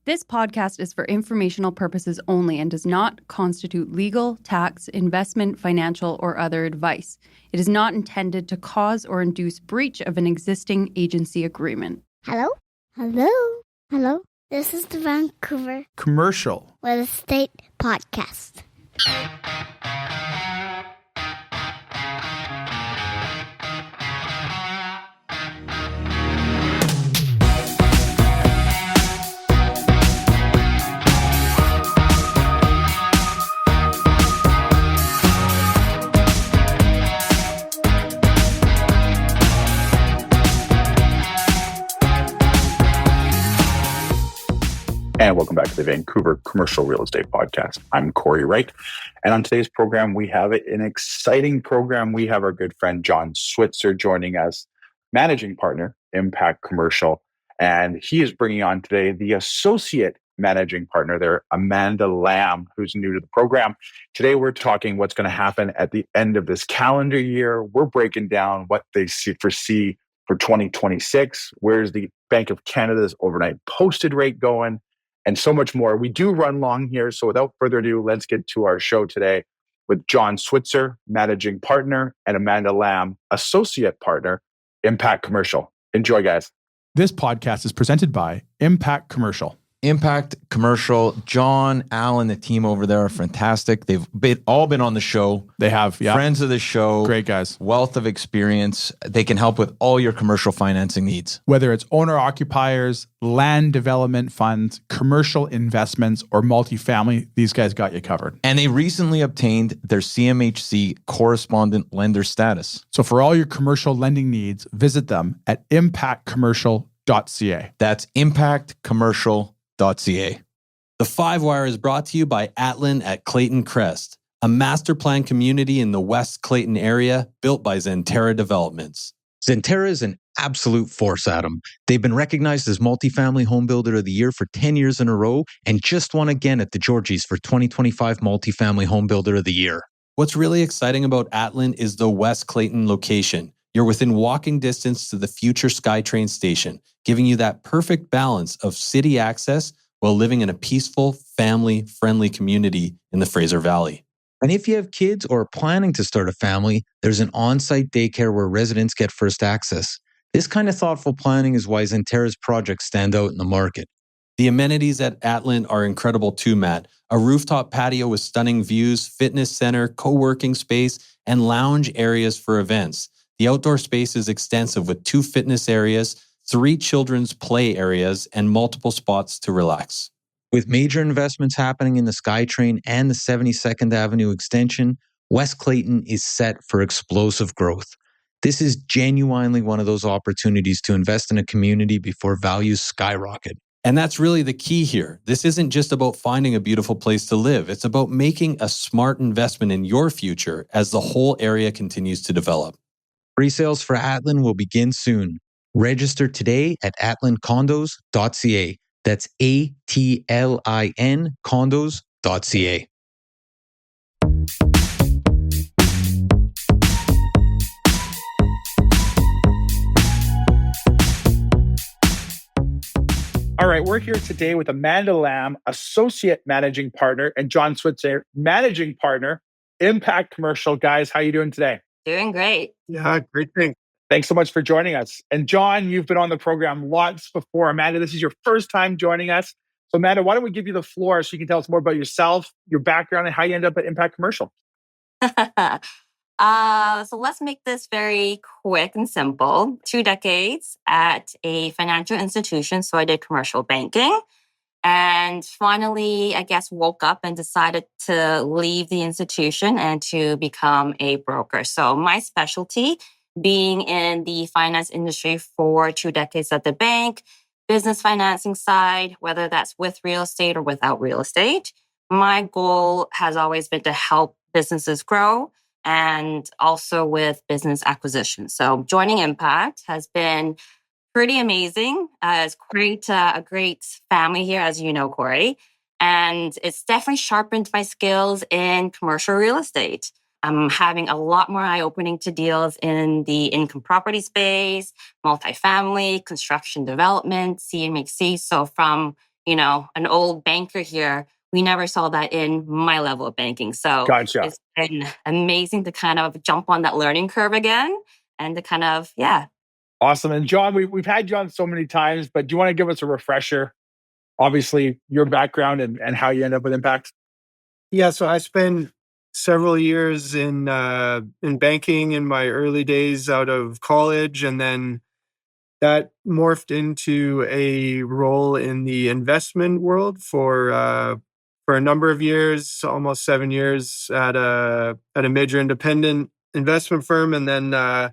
This podcast is for informational purposes only and does not constitute legal, tax, investment, financial, or other advice. It is not intended to cause or induce breach of an existing agency agreement. Hello? Hello? Hello? This is the Vancouver Commercial Real Estate Podcast. And welcome back to the Vancouver Commercial Real Estate Podcast. I'm Cory Wright. And on today's program, we have an exciting program. We have our good friend Jon Switzer joining us, managing partner, Impact Commercial. And he is bringing on today the associate managing partner there, Amanda Lamb, who's new to the program. Today, we're talking what's going to happen at the end of this calendar year. We're breaking down what they foresee for 2026. Where's the Bank of Canada's overnight posted rate going? And so much more. We do run long here. So without further ado, let's get to our show today with Jon Switzer, managing partner, and Amanda Lamb, associate partner, Impact Commercial. Enjoy, guys. This podcast is presented by Impact Commercial. Impact Commercial, Jon, Alan, the team over there are fantastic. They've all been on the show. They have, yeah. Friends of the show. Great guys. Wealth of experience. They can help with all your commercial financing needs. Whether it's owner-occupiers, land development funds, commercial investments, or multifamily, these guys got you covered. And they recently obtained their CMHC correspondent lender status. So for all your commercial lending needs, visit them at impactcommercial.ca. That's impactcommercial.ca. The Five Wire is brought to you by Atlin at Clayton Crest, a master plan community in the West Clayton area built by Zenterra Developments. Zenterra is an absolute force, Adam. They've been recognized as Multifamily Home Builder of the Year for 10 years in a row and just won again at the Georgies for 2025 Multifamily Home Builder of the Year. What's really exciting about Atlin is the West Clayton location. You're within walking distance to the future SkyTrain station, giving you that perfect balance of city access while living in a peaceful, family-friendly community in the Fraser Valley. And if you have kids or are planning to start a family, there's an on-site daycare where residents get first access. This kind of thoughtful planning is why Zenterra's projects stand out in the market. The amenities at Atlin are incredible too, Matt. A rooftop patio with stunning views, fitness center, co-working space, and lounge areas for events. The outdoor space is extensive with 2 fitness areas, 3 children's play areas, and multiple spots to relax. With major investments happening in the SkyTrain and the 72nd Avenue extension, West Clayton is set for explosive growth. This is genuinely one of those opportunities to invest in a community before values skyrocket. And that's really the key here. This isn't just about finding a beautiful place to live. It's about making a smart investment in your future as the whole area continues to develop. Pre-sales for Atlin will begin soon. Register today at atlincondos.ca. That's ATLIN condos.ca. All right, we're here today with Amanda Lamb, associate managing partner, and Jon Switzer, managing partner, Impact Commercial. Guys, how are you doing today? Doing great. Yeah, great thing. Thanks so much for joining us. And Jon, you've been on the program lots before. Amanda, this is your first time joining us. So Amanda, why don't we give you the floor so you can tell us more about yourself, your background, and how you end up at Impact Commercial? So let's make this very quick and simple. 2 decades at a financial institution. So I did commercial banking. And finally, I guess, woke up and decided to leave the institution and to become a broker. So my specialty being in the finance industry for 2 decades at the bank, business financing side, whether that's with real estate or without real estate. My goal has always been to help businesses grow and also with business acquisition. So joining Impact has been pretty amazing. It's a great family here, as you know, Cory. And it's definitely sharpened my skills in commercial real estate. I'm having a lot more eye-opening to deals in the income property space, multifamily, construction development, CMHC. So from, an old banker here, we never saw that in my level of banking. So Gotcha. it's been amazing to kind of jump on that learning curve again and to kind of, Awesome. And Jon, we've had you on so many times, but do you want to give us a refresher? Obviously, your background and how you end up with Impact. Yeah, so I spent several years in banking in my early days out of college, and then that morphed into a role in the investment world for a number of years, almost 7 years at a major independent investment firm, and then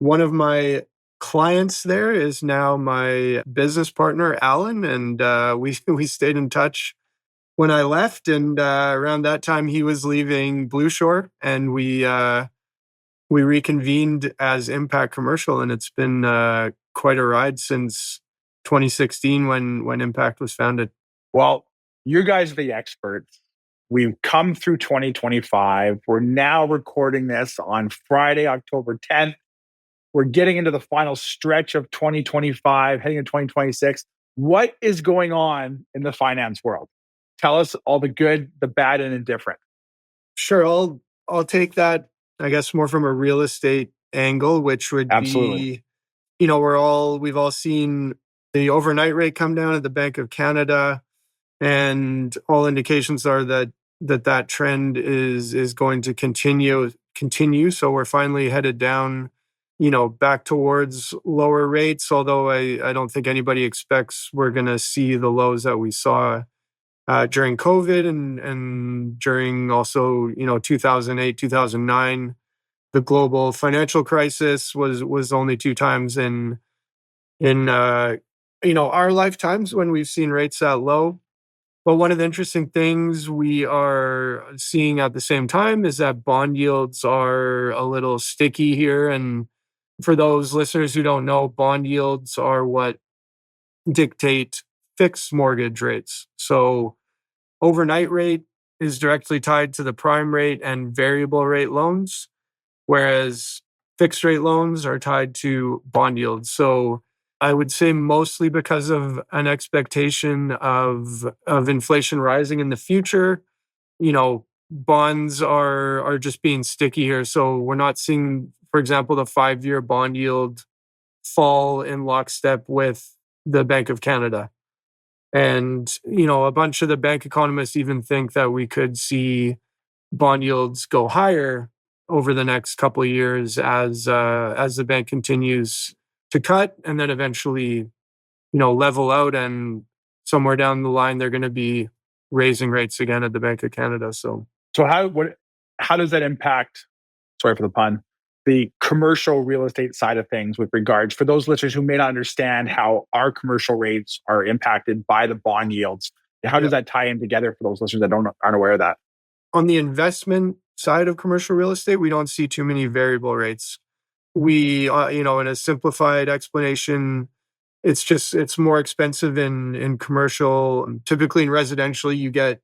one of my clients there is now my business partner, Alan, and we stayed in touch when I left, and around that time he was leaving Blue Shore, and we reconvened as Impact Commercial, and it's been quite a ride since 2016 when Impact was founded. Well, you guys are the experts. We've come through 2025. We're now recording this on Friday, October 10th. We're getting into the final stretch of 2025, heading into 2026. What is going on in the finance world? Tell us all the good, the bad, and indifferent. Sure, I'll take that, I guess, more from a real estate angle, which would Absolutely. be, we've all seen the overnight rate come down at the Bank of Canada, and all indications are that trend is going to continue. So we're finally headed down, back towards lower rates. Although I don't think anybody expects we're going to see the lows that we saw during COVID and during also 2008, 2009. The global financial crisis was only two times in our lifetimes when we've seen rates that low. But one of the interesting things we are seeing at the same time is that bond yields are a little sticky here. And for those listeners who don't know, bond yields are what dictate fixed mortgage rates. So overnight rate is directly tied to the prime rate and variable rate loans, whereas fixed rate loans are tied to bond yields. So I would say mostly because of an expectation of inflation rising in the future, bonds are just being sticky here. So we're not seeing, for example, the 5-year bond yield fall in lockstep with the Bank of Canada. And, a bunch of the bank economists even think that we could see bond yields go higher over the next couple of years as the bank continues to cut, and then eventually, level out, and somewhere down the line they're going to be raising rates again at the Bank of Canada. So how does that impact, sorry for the pun, the commercial real estate side of things with regards, for those listeners who may not understand how our commercial rates are impacted by the bond yields? How does that tie in together for those listeners that aren't aware of that? On the investment side of commercial real estate, we don't see too many variable rates. We, in a simplified explanation, it's more expensive in commercial. Typically in residential, you get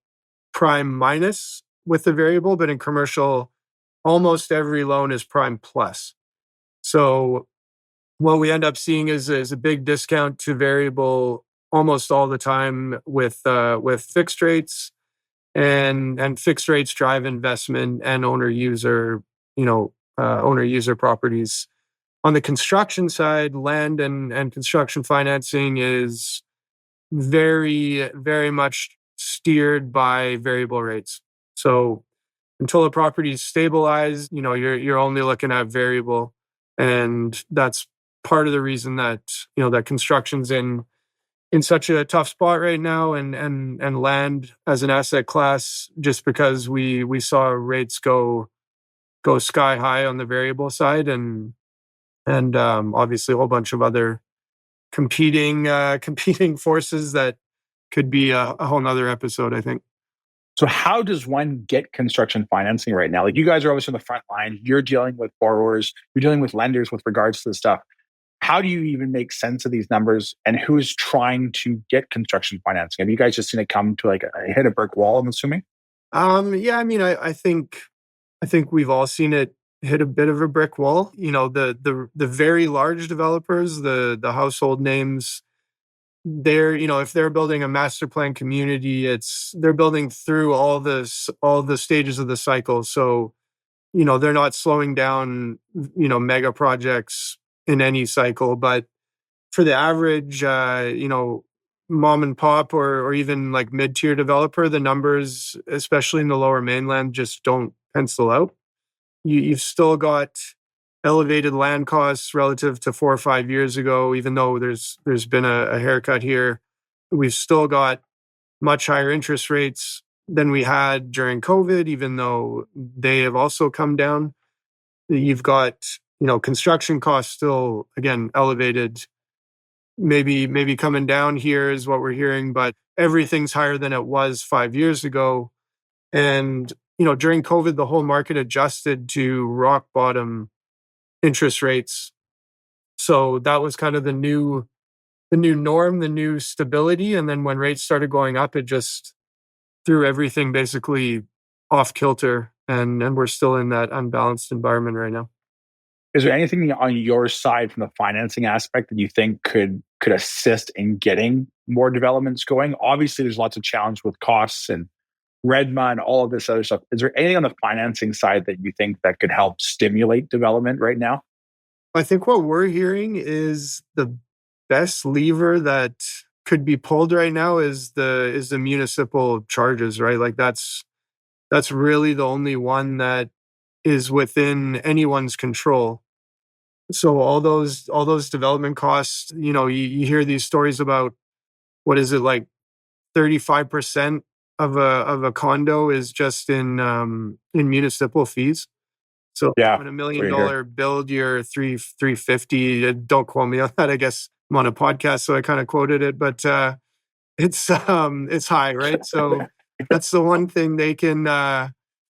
prime minus with the variable, but in commercial, almost every loan is prime plus. So what we end up seeing is a big discount to variable almost all the time with fixed rates, and fixed rates drive investment and owner user properties. On the construction side, land and construction financing is very, very much steered by variable rates. So until a property is stabilized, you're only looking at variable, and that's part of the reason that that construction's in such a tough spot right now, and land as an asset class, just because we saw rates go sky high on the variable side, and obviously a whole bunch of other competing forces that could be a whole nother episode, I think. So how does one get construction financing right now? Like, you guys are always on the front line. You're dealing with borrowers. You're dealing with lenders with regards to this stuff. How do you even make sense of these numbers, and who's trying to get construction financing? Have you guys just seen it come to hit a brick wall, I'm assuming? Yeah, I mean, I think we've all seen it hit a bit of a brick wall. The very large developers, the household names, they're, if they're building a master plan community, they're building through all the stages of the cycle. So, they're not slowing down, mega projects in any cycle. But for the average, mom and pop or even like mid-tier developer, the numbers, especially in the lower mainland, just don't pencil out. You've still got elevated land costs relative to 4 or 5 years ago, even though there's been a haircut here. We've still got much higher interest rates than we had during COVID, even though they have also come down. You've got, construction costs still, again, elevated. Maybe coming down here is what we're hearing, but everything's higher than it was 5 years ago. And, during COVID, the whole market adjusted to rock bottom interest rates. So that was kind of the new norm, the new stability. And then when rates started going up, it just threw everything basically off kilter. And we're still in that unbalanced environment right now. Is there anything on your side from the financing aspect that you think could assist in getting more developments going? Obviously, there's lots of challenge with costs and REDMA and all of this other stuff. Is there anything on the financing side that you think that could help stimulate development right now? I think what we're hearing is the best lever that could be pulled right now is the municipal charges, right? Like that's really the only one that is within anyone's control. So all those development costs, you hear these stories about, what is it, like 35% of a condo is just in municipal fees. So Yeah, when $1 million build, you're 350. Don't quote me on that. I guess I'm on a podcast, so I kind of quoted it, but it's high, right? So that's the one thing they can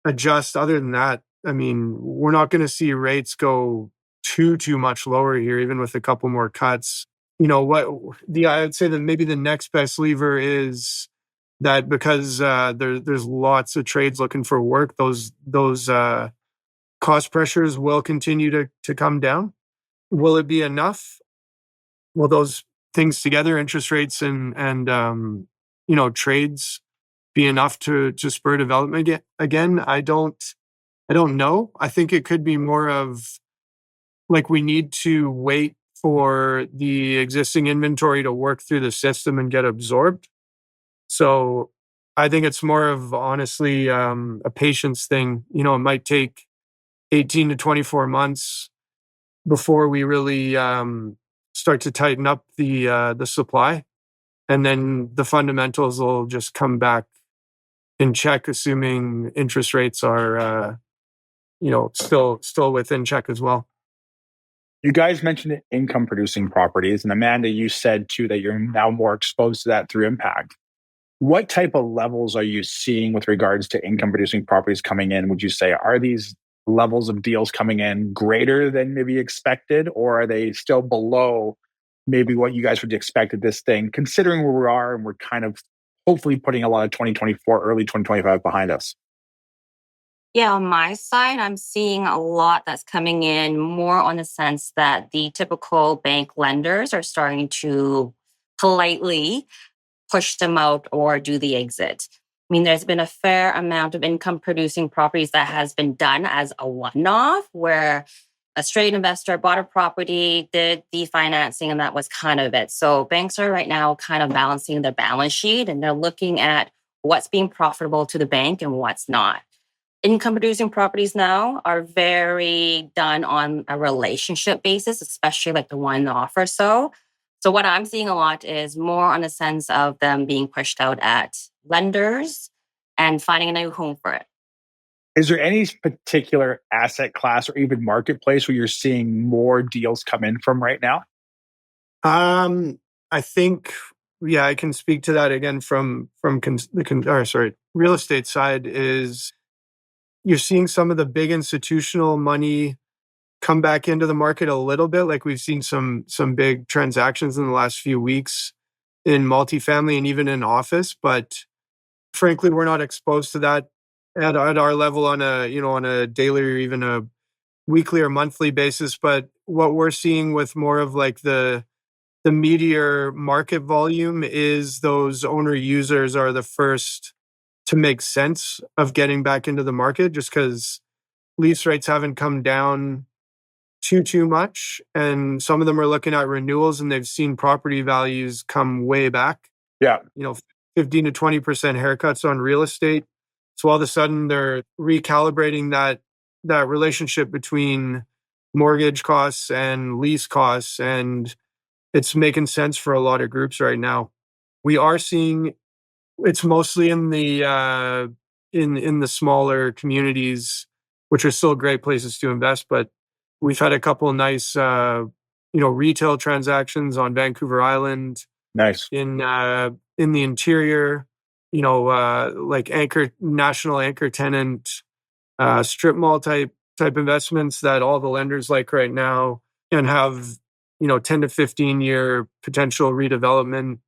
adjust. Other than that, I mean, we're not going to see rates go too much lower here, even with a couple more cuts. I would say that maybe the next best lever is that because there's lots of trades looking for work, those cost pressures will continue to come down. Will it be enough? Will those things together, interest rates and trades, be enough to spur development again? I don't know. I think it could be more of like we need to wait for the existing inventory to work through the system and get absorbed. So I think it's more of honestly a patience thing. It might take 18 to 24 months before we really start to tighten up the supply, and then the fundamentals will just come back in check, assuming interest rates are still within check as well. You guys mentioned income producing properties, and Amanda, you said too that you're now more exposed to that through impact. What type of levels are you seeing with regards to income producing properties coming in? Would you say, are these levels of deals coming in greater than maybe expected, or are they still below maybe what you guys would expect at this thing, considering where we are and we're kind of hopefully putting a lot of 2024, early 2025 behind us? Yeah, on my side, I'm seeing a lot that's coming in more on the sense that the typical bank lenders are starting to politely push them out or do the exit. I mean, there's been a fair amount of income producing properties that has been done as a one-off, where a straight investor bought a property, did the financing, and that was kind of it. So banks are right now kind of balancing their balance sheet, and they're looking at what's being profitable to the bank and what's not. Income producing properties now are very done on a relationship basis, especially like the one-off or so. So what I'm seeing a lot is more on the sense of them being pushed out at lenders and finding a new home for it. Is there any particular asset class or even marketplace where you're seeing more deals come in from right now? I think, yeah, I can speak to that again from real estate side. Is you're seeing some of the big institutional money come back into the market a little bit. Like we've seen some big transactions in the last few weeks in multifamily and even in office, but frankly, we're not exposed to that at our level on a daily or even a weekly or monthly basis. But what we're seeing with more of like the the meteor market volume is those owner users are the first to make sense of getting back into the market, just because lease rates haven't come down too much. And some of them are looking at renewals and they've seen property values come way back. Yeah. 15 to 20% haircuts on real estate. So all of a sudden they're recalibrating that relationship between mortgage costs and lease costs, and it's making sense for a lot of groups right now. We are seeing it's mostly in the in the smaller communities, which are still great places to invest, but we've had a couple of nice retail transactions on Vancouver Island, Nice. in the interior, like national anchor tenant strip mall type investments that all the lenders like right now, and have 10 to 15 year potential redevelopment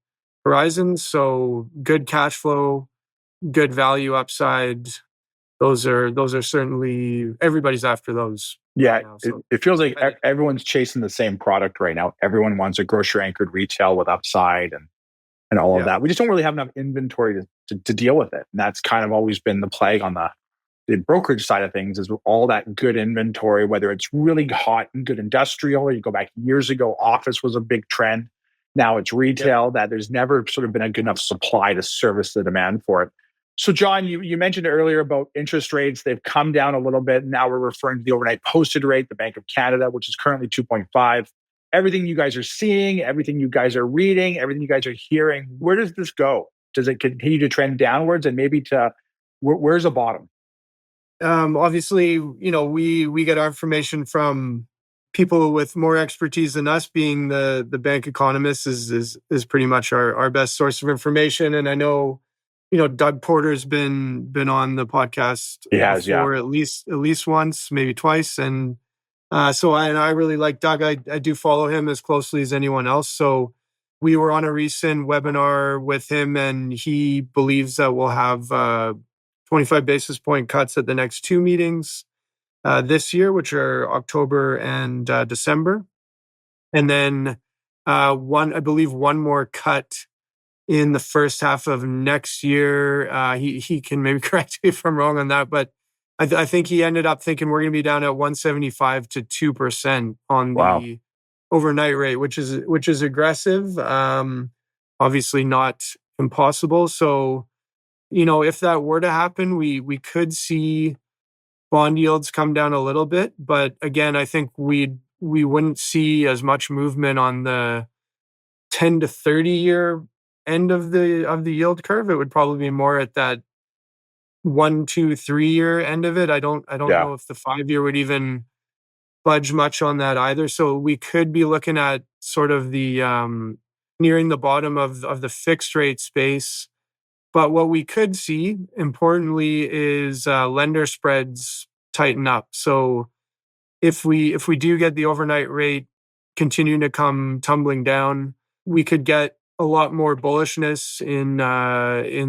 horizons. So good cash flow, good value upside. Those are certainly, everybody's after those. Yeah, right now, so. it feels like everyone's chasing the same product right now. Everyone wants a grocery anchored retail with upside and all of that. We just don't really have enough inventory to deal with it. And that's kind of always been the plague on the brokerage side of things, is all that good inventory, whether it's really hot and good industrial, or you go back years ago, office was a big trend. Now it's retail, that there's never sort of been a good enough supply to service the demand for it. So Jon, you mentioned earlier about interest rates. They've come down a little bit. Now we're referring to the overnight posted rate, the Bank of Canada, which is currently 2.5. Everything you guys are seeing, everything you guys are reading, everything you guys are hearing, where does this go? Does it continue to trend downwards, and maybe to where's the bottom? Obviously, we get our information from people with more expertise than us. Being the bank economists is pretty much our best source of information. And I know, Doug Porter's been on the podcast before, at least once, maybe twice. And so I really like Doug. I do follow him as closely as anyone else. So we were on a recent webinar with him, and he believes that we'll have 25 basis point cuts at the next two meetings this year, which are October and December. And then I believe one more cut in the first half of next year. He can maybe correct me if I'm wrong on that, but I think he ended up thinking we're going to be down at 1.75 to 2% on the overnight rate, which is aggressive. Obviously not impossible. So, if that were to happen, we could see bond yields come down a little bit. But again, I think we wouldn't see as much movement on the 10 to 30 year end of the yield curve. It would probably be more at that 1, 2, 3 year end of it. I don't know if the 5 year would even budge much on that either. So we could be looking at sort of the nearing the bottom of the fixed rate space. But what we could see, importantly, is lender spreads tighten up. So if we do get the overnight rate continuing to come tumbling down, we could get a lot more bullishness in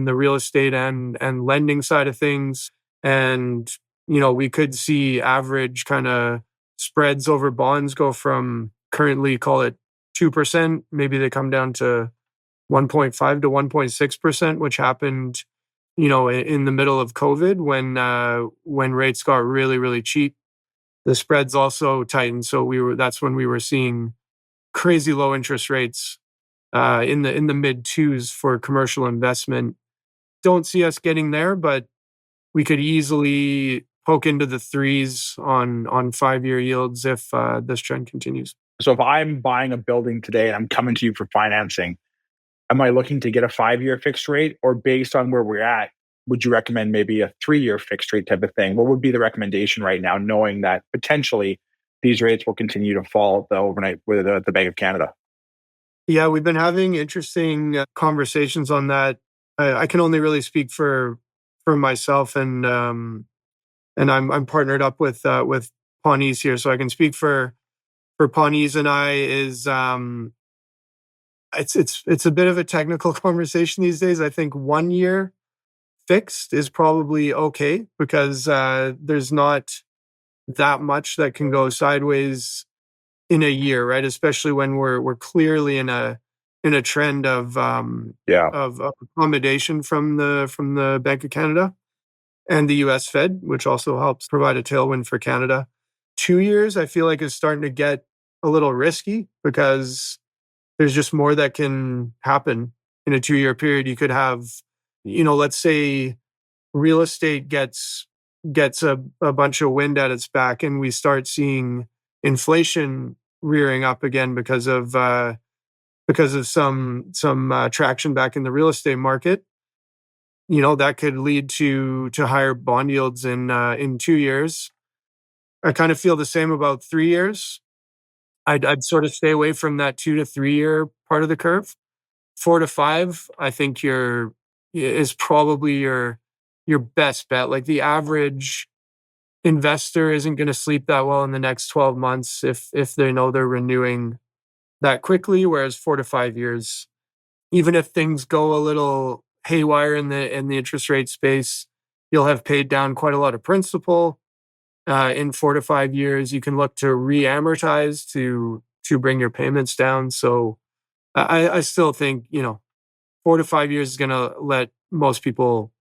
the real estate and lending side of things. And, we could see average kind of spreads over bonds go from currently, call it 2%. Maybe they come down to 1.5 to 1.6%, which happened, in the middle of COVID when rates got really, really cheap. The spreads also tightened. So that's when we were seeing crazy low interest rates in the mid twos for commercial investment. Don't see us getting there, but we could easily poke into the threes on 5-year yields if this trend continues. So if I'm buying a building today and I'm coming to you for financing, am I looking to get a 5-year fixed rate, or based on where we're at, would you recommend maybe a 3-year fixed rate type of thing? What would be the recommendation right now, knowing that potentially these rates will continue to fall overnight with the Bank of Canada? Yeah, we've been having interesting conversations on that. I can only really speak for myself, and I'm partnered up with Pawnees here, so I can speak for Pawnees and I. Is it's a bit of a technical conversation these days. I think 1 year fixed is probably okay, because there's not that much that can go sideways in a year, right? Especially when we're clearly in a trend of accommodation from the Bank of Canada and the US Fed, which also helps provide a tailwind for Canada. 2 years, I feel like, is starting to get a little risky because there's just more that can happen in a 2-year period. You could have, let's say real estate gets a bunch of wind at its back and we start seeing inflation rearing up again because of some traction back in the real estate market. That could lead to higher bond yields in 2 years. I kind of feel the same about 3 years. I'd sort of stay away from that 2 to 3 year part of the curve. 4 to 5, I think is probably your best bet. Like the average investor isn't going to sleep that well in the next 12 months if they know they're renewing that quickly. Whereas 4 to 5 years, even if things go a little haywire in the interest rate space, you'll have paid down quite a lot of principal. In 4 to 5 years, you can look to re-amortize to bring your payments down. So I still think 4 to 5 years is going to let most people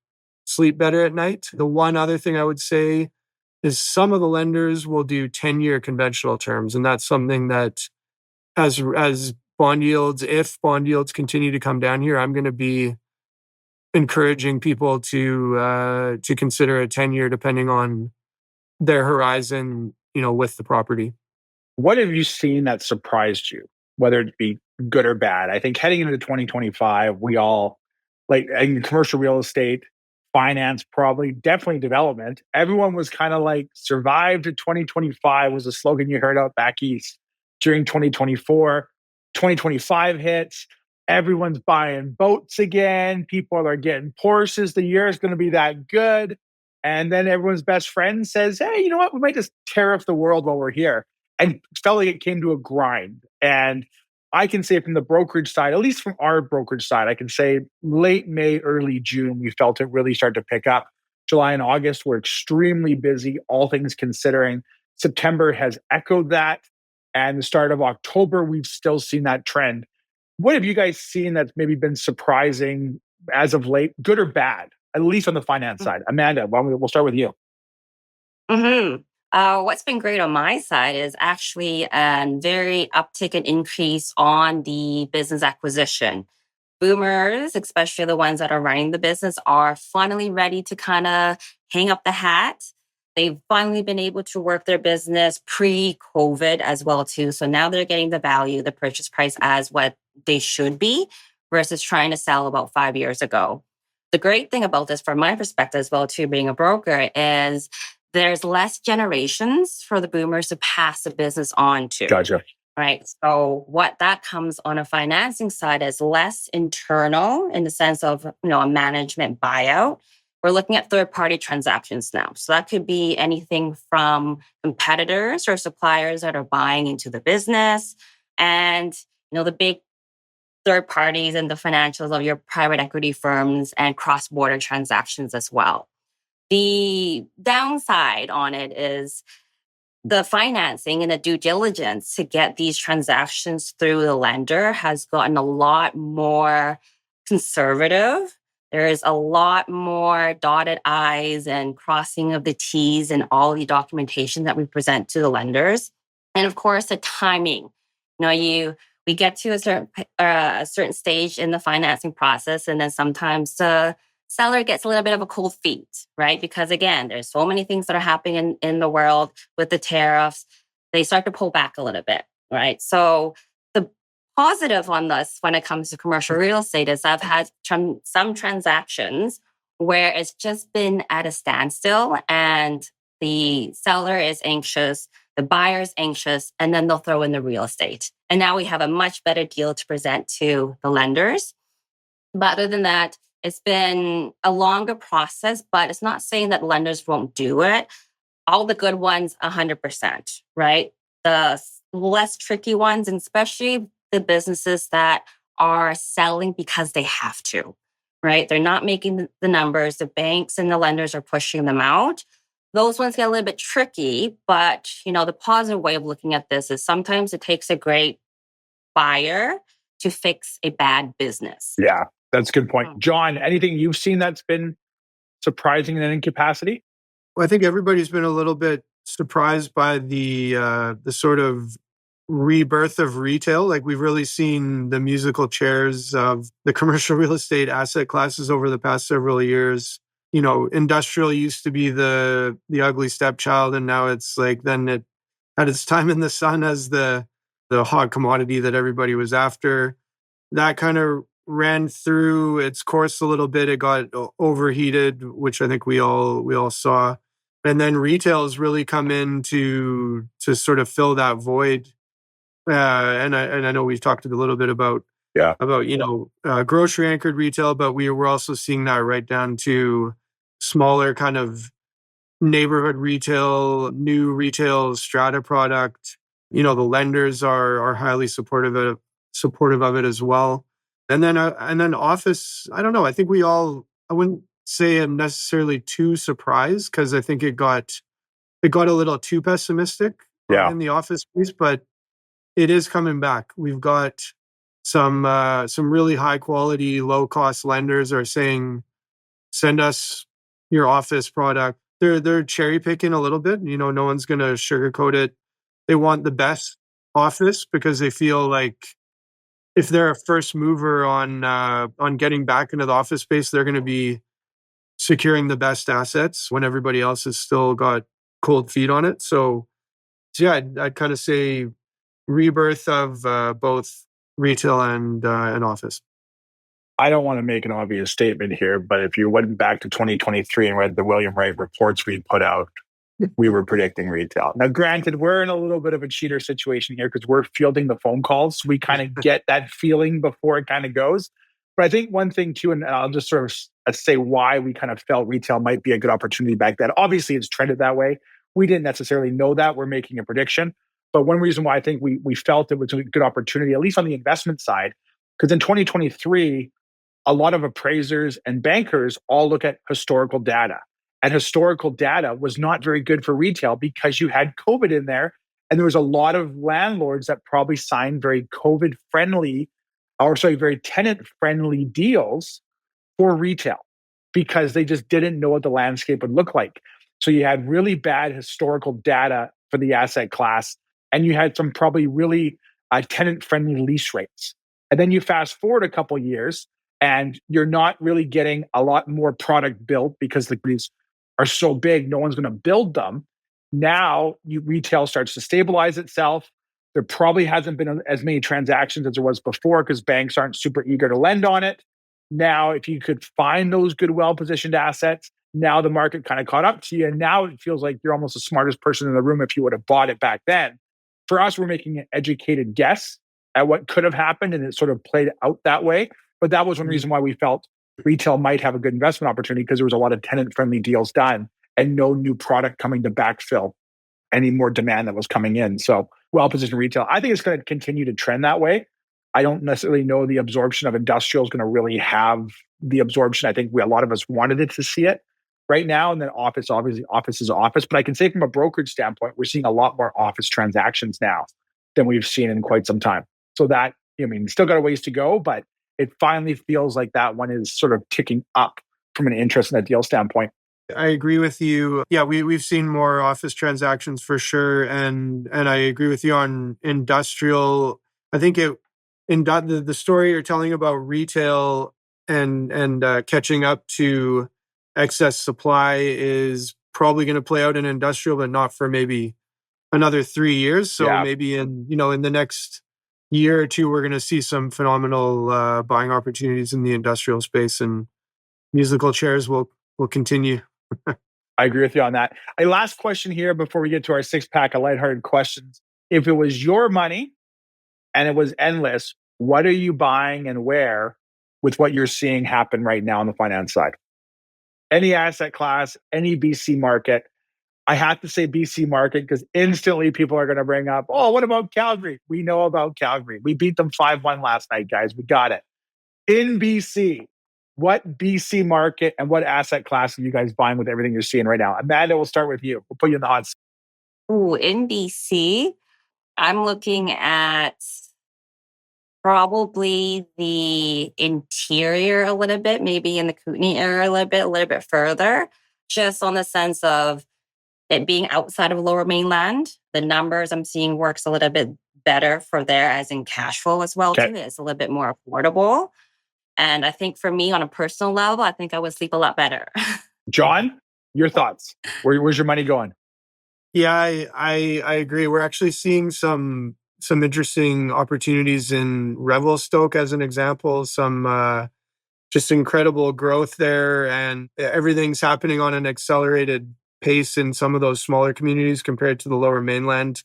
sleep better at night. The one other thing I would say is some of the lenders will do 10-year conventional terms, and that's something that as if bond yields continue to come down here, I'm going to be encouraging people to consider a 10-year depending on their horizon, with the property. What have you seen that surprised you, whether it be good or bad? I think heading into 2025, we all, like in commercial real estate, finance, probably, definitely development. Everyone was kind of like survived to 2025 was a slogan you heard out back east during 2024. 2025 hits. Everyone's buying boats again. People are getting Porsches. The year is going to be that good. And then everyone's best friend says, hey, you know what? We might just tariff the world while we're here. And it felt like it came to a grind. And I can say from the brokerage side, at least from our brokerage side, I can say late May, early June, we felt it really start to pick up. July and August were extremely busy, all things considering. September has echoed that. And the start of October, we've still seen that trend. What have you guys seen that's maybe been surprising as of late, good or bad, at least on the finance side? Amanda, we'll start with you. What's been great on my side is actually a very uptick and increase on the business acquisition. Boomers, especially the ones that are running the business, are finally ready to kind of hang up the hat. They've finally been able to work their business pre-COVID as well too. So now they're getting the value, the purchase price as what they should be versus trying to sell about 5 years ago. The great thing about this from my perspective as well too, being a broker, is there's less generations for the boomers to pass the business on to. Gotcha. Right. So what that comes on a financing side is less internal in the sense of, a management buyout. We're looking at third-party transactions now. So that could be anything from competitors or suppliers that are buying into the business and, the big third parties and the financials of your private equity firms and cross-border transactions as well. The downside on it is the financing and the due diligence to get these transactions through the lender has gotten a lot more conservative. There is a lot more dotted I's and crossing of the T's and all the documentation that we present to the lenders. And of course, the timing. We get to a certain stage in the financing process, and then sometimes the seller gets a little bit of a cold feet, right? Because again, there's so many things that are happening in the world with the tariffs. They start to pull back a little bit, right? So the positive on this when it comes to commercial real estate is I've had some transactions where it's just been at a standstill and the seller is anxious, the buyer is anxious, and then they'll throw in the real estate. And now we have a much better deal to present to the lenders. But other than that, it's been a longer process, but it's not saying that lenders won't do it. All the good ones, 100%, right? The less tricky ones, and especially the businesses that are selling because they have to, right? They're not making the numbers. The banks and the lenders are pushing them out. those ones get a little bit tricky. But, the positive way of looking at this is sometimes it takes a great buyer to fix a bad business. Yeah, that's a good point. Jon, anything you've seen that's been surprising in any capacity? Well, I think everybody's been a little bit surprised by the sort of rebirth of retail. Like, we've really seen the musical chairs of the commercial real estate asset classes over the past several years. Industrial used to be the ugly stepchild, and now it's like then it had its time in the sun as the hot commodity that everybody was after. That kind of ran through its course a little bit. It got overheated, which I think we all saw. And then retail has really come in to sort of fill that void. And I know we've talked a little bit about grocery anchored retail, but we're also seeing that right down to smaller kind of neighborhood retail, new retail strata product. The lenders are highly supportive of it as well. And then office, I don't know. I think I wouldn't say I'm necessarily too surprised, because I think it got a little too pessimistic in the office piece, but it is coming back. We've got some really high quality, low cost lenders are saying, send us your office product. They're cherry picking a little bit. No one's going to sugarcoat it. They want the best office because they feel like if they're a first mover on getting back into the office space, they're going to be securing the best assets when everybody else has still got cold feet on it. So yeah, I'd kind of say rebirth of both retail and office. I don't want to make an obvious statement here, but if you went back to 2023 and read the William Wright reports we put out, we were predicting retail. Now, granted, we're in a little bit of a cheater situation here because we're fielding the phone calls. So we kind of get that feeling before it kind of goes. But I think one thing too, and I'll just sort of say why we kind of felt retail might be a good opportunity back then. Obviously, it's trended that way. We didn't necessarily know that. We're making a prediction. But one reason why I think we felt it was a good opportunity, at least on the investment side, because in 2023, a lot of appraisers and bankers all look at historical data. And historical data was not very good for retail because you had COVID in there. And there was a lot of landlords that probably signed very very tenant-friendly deals for retail because they just didn't know what the landscape would look like. So you had really bad historical data for the asset class, and you had some probably really tenant-friendly lease rates. And then you fast forward a couple of years, and you're not really getting a lot more product built because the cities are so big, no one's going to build them. Now retail starts to stabilize itself. There probably hasn't been as many transactions as there was before because banks aren't super eager to lend on it. Now, if you could find those good, well-positioned assets, now the market kind of caught up to you. And now it feels like you're almost the smartest person in the room if you would have bought it back then. For us, we're making an educated guess at what could have happened, and it sort of played out that way. But that was one reason why we felt retail might have a good investment opportunity, because there was a lot of tenant-friendly deals done and no new product coming to backfill any more demand that was coming in. So well-positioned retail, I think it's going to continue to trend that way. I don't necessarily know the absorption of industrial is going to really have the absorption. I think a lot of us wanted it to see it right now. And then office, obviously, office is office. But I can say from a brokerage standpoint, we're seeing a lot more office transactions now than we've seen in quite some time. So that, still got a ways to go, but it finally feels like that one is sort of ticking up from an interest in a deal standpoint. I agree with you. Yeah, we've seen more office transactions for sure, and I agree with you on industrial. I think the story you're telling about retail and catching up to excess supply is probably going to play out in industrial, but not for maybe another 3 years. So maybe in the next year or two, we're going to see some phenomenal buying opportunities in the industrial space, and musical chairs will continue. I agree with you on that. A last question here before we get to our 6-pack of lighthearted questions. If it was your money and it was endless, what are you buying and where with what you're seeing happen right now on the finance side? Any asset class, any BC market. I have to say BC market because instantly people are going to bring up, oh, what about Calgary? We know about Calgary. We beat them 5-1 last night, guys. We got it. In BC, what BC market and what asset class are you guys buying with everything you're seeing right now? Amanda, we'll start with you. We'll put you in the hot seat. Ooh, in BC, I'm looking at probably the interior a little bit, maybe in the Kootenay area a little bit further, just on the sense of it being outside of Lower Mainland. The numbers I'm seeing works a little bit better for there, as in cash flow as well too. It's a little bit more affordable. And I think for me, on a personal level, I think I would sleep a lot better. Jon, your thoughts? Where's your money going? Yeah, I agree. We're actually seeing some interesting opportunities in Revelstoke as an example. Some just incredible growth there, and everything's happening on an accelerated pace in some of those smaller communities compared to the Lower Mainland,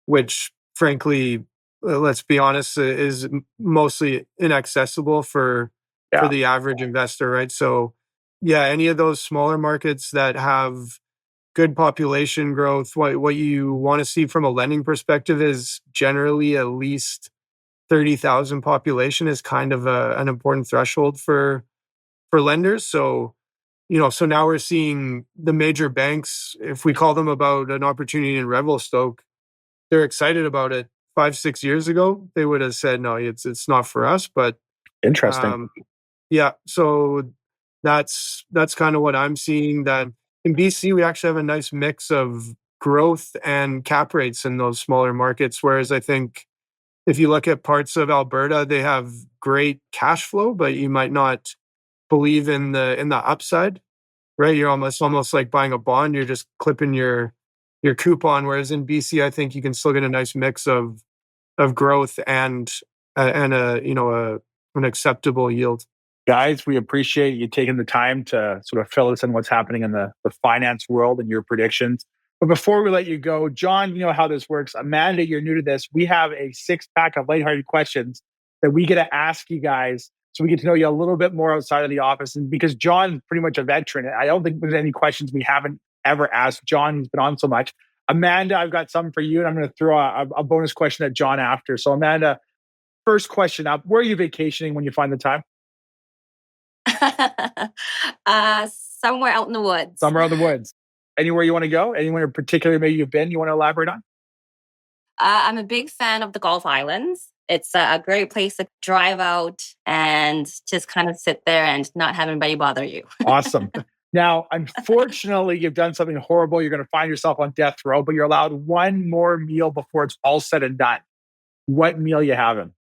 which frankly, let's be honest, is mostly inaccessible for the average investor, right? So yeah, any of those smaller markets that have good population growth, what you want to see from a lending perspective is generally at least 30,000 population is kind of an important threshold for lenders. So, so now we're seeing the major banks, if we call them about an opportunity in Revelstoke, they're excited about it. 5-6 years ago, they would have said, no, it's not for us. But interesting. Yeah, so that's kind of what I'm seeing. That in BC, we actually have a nice mix of growth and cap rates in those smaller markets. Whereas I think if you look at parts of Alberta, they have great cash flow, but you might not believe in the upside, right? You're almost like buying a bond. You're just clipping your coupon. Whereas in BC, I think you can still get a nice mix of growth and an acceptable yield. Guys, we appreciate you taking the time to sort of fill us in what's happening in the finance world and your predictions. But before we let you go, Jon, you know how this works. Amanda, you're new to this. We have a 6-pack of lighthearted questions that we get to ask you guys so we get to know you a little bit more outside of the office. And because Jon's pretty much a veteran, I don't think there's any questions we haven't ever asked Jon. He's been on so much. Amanda, I've got something for you, and I'm going to throw a bonus question at Jon after. So Amanda, first question up, where are you vacationing when you find the time? Somewhere out in the woods. Somewhere out in the woods. Anywhere you want to go? Anywhere in particular maybe you've been you want to elaborate on? I'm a big fan of the Gulf Islands. It's a great place to drive out and just kind of sit there and not have anybody bother you. Awesome. Now, unfortunately, you've done something horrible. You're going to find yourself on death row, but you're allowed one more meal before it's all said and done. What meal you having?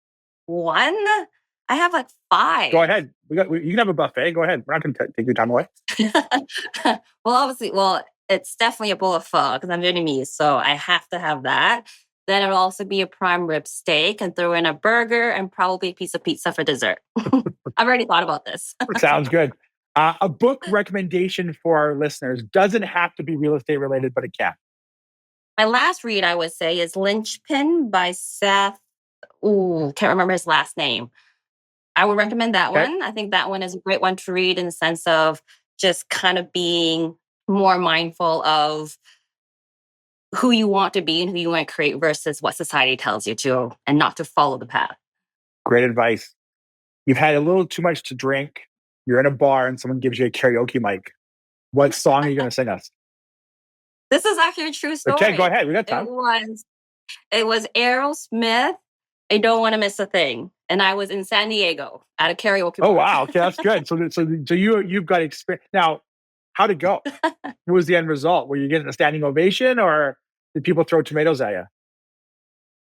One? I have like 5. Go ahead. You can have a buffet. Go ahead. We're not going to take your time away. Well, it's definitely a bowl of pho because I'm Vietnamese, so I have to have that. Then it'll also be a prime rib steak and throw in a burger and probably a piece of pizza for dessert. I've already thought about this. Sounds good. A book recommendation for our listeners doesn't have to be real estate related, but it can. My last read, I would say, is Lynchpin by Seth. Can't remember his last name. I would recommend that one. I think that one is a great one to read in the sense of just kind of being more mindful of who you want to be and who you want to create versus what society tells you to, and not to follow the path. Great advice. You've had a little too much to drink. You're in a bar and someone gives you a karaoke mic. What song are you going to sing us? This is actually a true story. Okay, go ahead. We got time. It was Aerosmith, I Don't Want to Miss a Thing. And I was in San Diego at a karaoke bar. Oh, wow. Okay, that's good. So you've got experience. Now, how'd it go? What was the end result? Were you getting a standing ovation or did people throw tomatoes at you?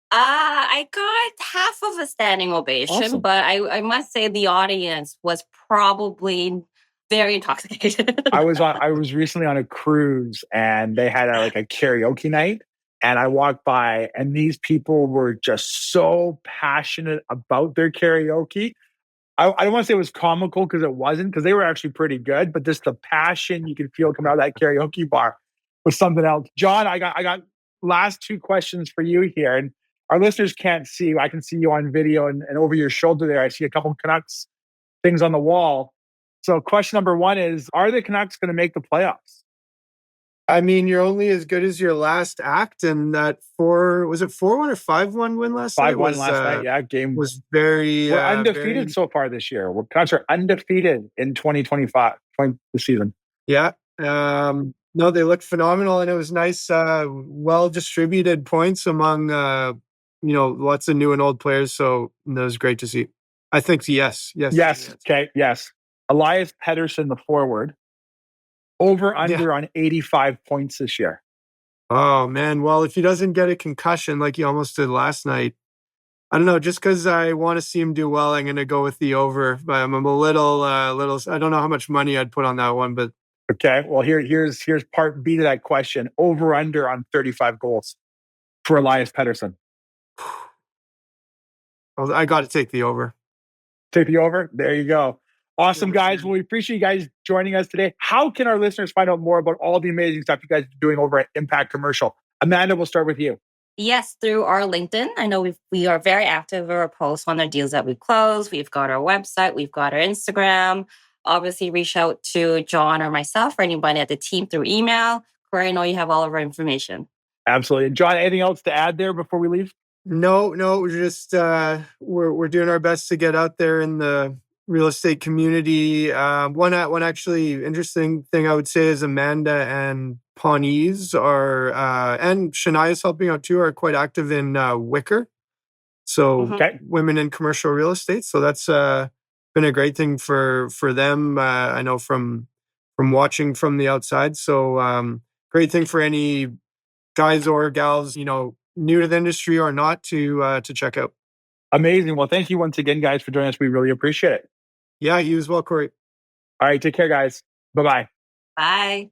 I got half of a standing ovation, Awesome. but I must say the audience was probably very intoxicated. I was recently on a cruise and they had a karaoke night. And I walked by and these people were just so passionate about their karaoke. I don't want to say it was comical because it wasn't, because they were actually pretty good, but just the passion you could feel coming out of that karaoke bar was something else. Jon, I got last 2 questions for you here. And our listeners can't see. I can see you on video and over your shoulder there. I see a couple of Canucks things on the wall. So question number 1 is, are the Canucks going to make the playoffs? I mean, you're only as good as your last act, and that 4-1 or 5-1 win last night 5-1 last night. Yeah, game was very. We're undefeated so far this year. We're undefeated in 2025 this season. Yeah. No, they looked phenomenal, and it was nice, well distributed points among lots of new and old players. So that was great to see. I think yes. Okay, yes. Elias Pettersson, the forward, over under on 85 points this year. Oh man, well, if he doesn't get a concussion like he almost did last night, I don't know. Just because I want to see him do well, I'm going to go with the over. But I'm a little. I don't know how much money I'd put on that one, but okay. Well, here's part B to that question: over under on 35 goals for Elias Pettersson. I got to take the over. Take the over. There you go. Awesome, guys. Well, we appreciate you guys joining us today. How can our listeners find out more about all the amazing stuff you guys are doing over at Impact Commercial? Amanda, we'll start with you. Yes, through our LinkedIn. I know we are very active. We post on the deals that we've closed. We've got our website. We've got our Instagram. Obviously, reach out to Jon or myself or anybody at the team through email. Cory, I know you have all of our information. Absolutely. Jon, anything else to add there before we leave? No, we're just we're doing our best to get out there in the real estate community. One actually interesting thing I would say is Amanda and Pawnees are and Shania's helping out too, are quite active in Wicker. So women in commercial real estate. So that's been a great thing for them. I know from watching from the outside. So great thing for any guys or gals, new to the industry or not, to check out. Amazing. Well, thank you once again, guys, for joining us. We really appreciate it. Yeah, you as well, Cory. All right, take care, guys. Bye-bye. Bye.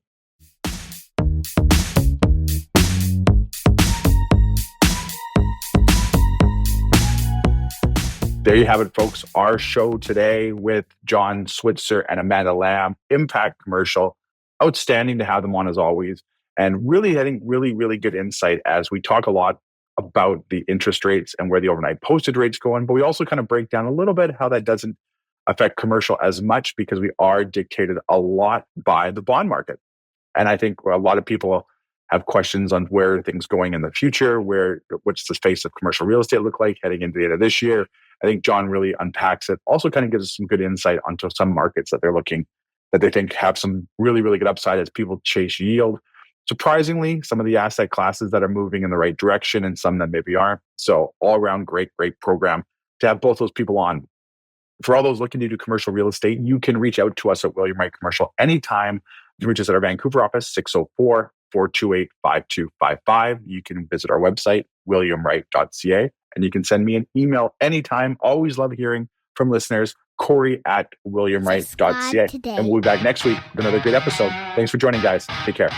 There you have it, folks. Our show today with Jon Switzer and Amanda Lamb, Impact Commercial. Outstanding to have them on as always. And really, I think, really good insight as we talk a lot about the interest rates and where the overnight posted rates going. But we also kind of break down a little bit how that doesn't affect commercial as much because we are dictated a lot by the bond market. And I think a lot of people have questions on where things going in the future, what's the face of commercial real estate look like heading into the end of this year. I think Jon really unpacks it. Also kind of gives us some good insight onto some markets that they think have some really good upside as people chase yield. Surprisingly, some of the asset classes that are moving in the right direction and some that maybe aren't. So all around great program to have both those people on. For all those looking to do commercial real estate, you can reach out to us at William Wright Commercial anytime. You can reach us at our Vancouver office, 604-428-5255. You can visit our website, williamwright.ca, and you can send me an email anytime. Always love hearing from listeners, Cory at williamwright.ca. And we'll be back next week with another great episode. Thanks for joining, guys. Take care.